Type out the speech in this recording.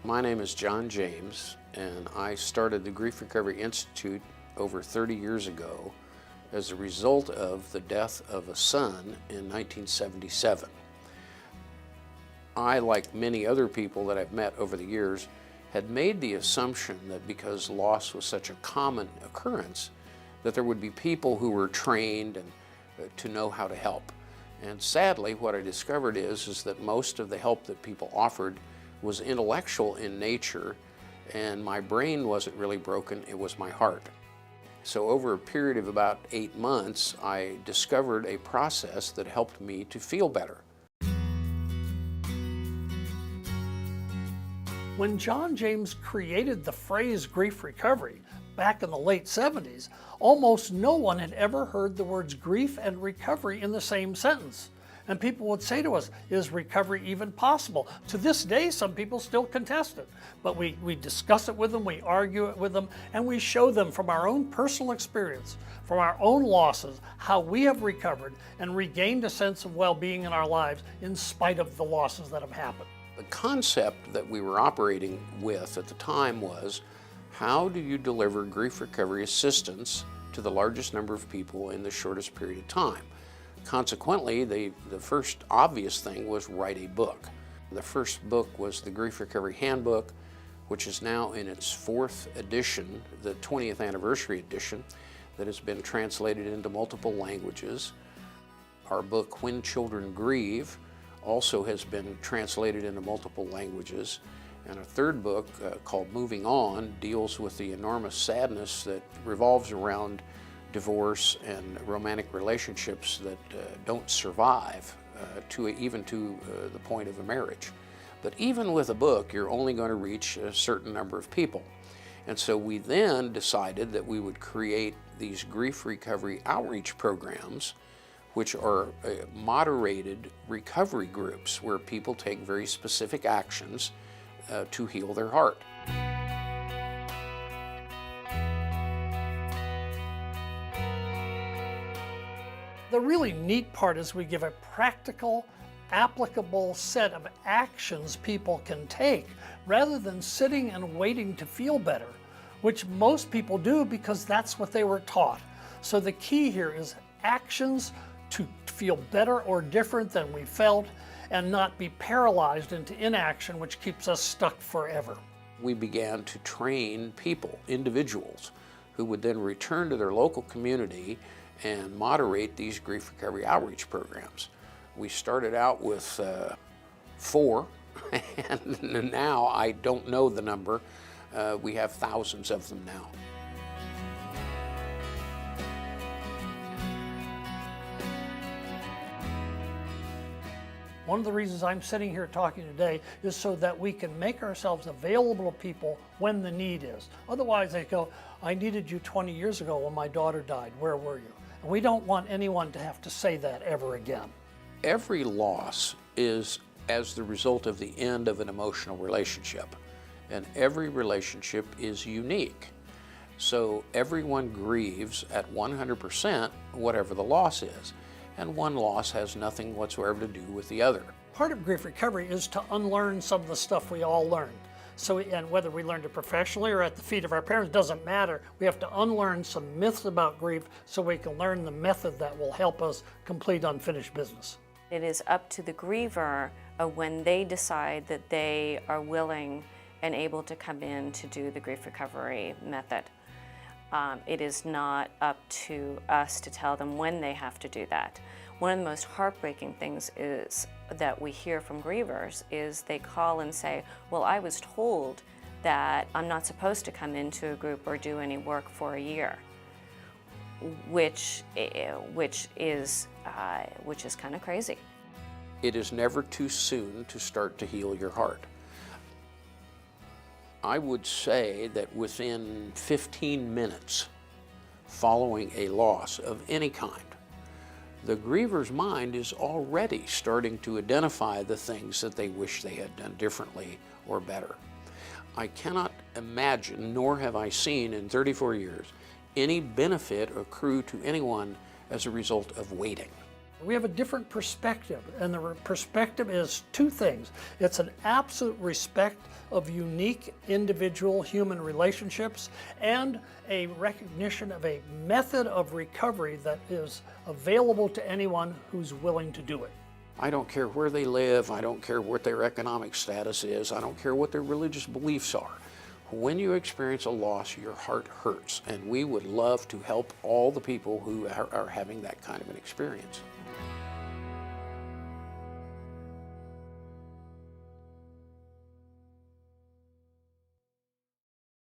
My name is John James, and I started the Grief Recovery Institute over 30 years ago as a result of the death of a son in 1977. I, like many other people that I've met over the years, had made the assumption that because loss was such a common occurrence, that there would be people who were trained and to know how to help. And sadly, what I discovered is that most of the help that people offered was intellectual in nature, and my brain wasn't really broken, it was my heart. So over a period of about 8 months, I discovered a process that helped me to feel better. When John James created the phrase grief recovery back in the late 70s, almost no one had ever heard the words grief and recovery in the same sentence. And people would say to us, is recovery even possible? To this day, some people still contest it. But we discuss it with them, we argue it with them, and we show them from our own personal experience, from our own losses, how we have recovered and regained a sense of well-being in our lives in spite of the losses that have happened. The concept that we were operating with at the time was, how do you deliver grief recovery assistance to the largest number of people in the shortest period of time? Consequently, the first obvious thing was write a book. The first book was the Grief Recovery Handbook, which is now in its 4th edition, the 20th anniversary edition, that has been translated into multiple languages. Our book, When Children Grieve, also has been translated into multiple languages. And a third book called Moving On deals with the enormous sadness that revolves around divorce and romantic relationships that don't survive even to the point of a marriage. But even with a book, you're only going to reach a certain number of people. And so we then decided that we would create these grief recovery outreach programs, which are moderated recovery groups where people take very specific actions to heal their heart. The really neat part is we give a practical, applicable set of actions people can take rather than sitting and waiting to feel better, which most people do because that's what they were taught. So the key here is actions to feel better or different than we felt and not be paralyzed into inaction, which keeps us stuck forever. We began to train people, individuals, who would then return to their local community and moderate these grief recovery outreach programs. We started out with 4, and now I don't know the number. We have thousands of them now. One of the reasons I'm sitting here talking today is so that we can make ourselves available to people when the need is. Otherwise they go, I needed you 20 years ago when my daughter died, where were you? And we don't want anyone to have to say that ever again. Every loss is as the result of the end of an emotional relationship, and every relationship is unique. So everyone grieves at 100% whatever the loss is, and one loss has nothing whatsoever to do with the other. Part of grief recovery is to unlearn some of the stuff we all learned. So, and whether we learned it professionally or at the feet of our parents, doesn't matter. We have to unlearn some myths about grief so we can learn the method that will help us complete unfinished business. It is up to the griever when they decide that they are willing and able to come in to do the grief recovery method. It is not up to us to tell them when they have to do that. One of the most heartbreaking things is that we hear from grievers is they call and say, well, I was told that I'm not supposed to come into a group or do any work for a year, which is kind of crazy. It is never too soon to start to heal your heart. I would say that within 15 minutes following a loss of any kind, the griever's mind is already starting to identify the things that they wish they had done differently or better. I cannot imagine, nor have I seen in 34 years, any benefit accrue to anyone as a result of waiting. We have a different perspective, and the perspective is two things. It's an absolute respect of unique individual human relationships and a recognition of a method of recovery that is available to anyone who's willing to do it. I don't care where they live, I don't care what their economic status is, I don't care what their religious beliefs are. When you experience a loss, your heart hurts, and we would love to help all the people who are having that kind of an experience.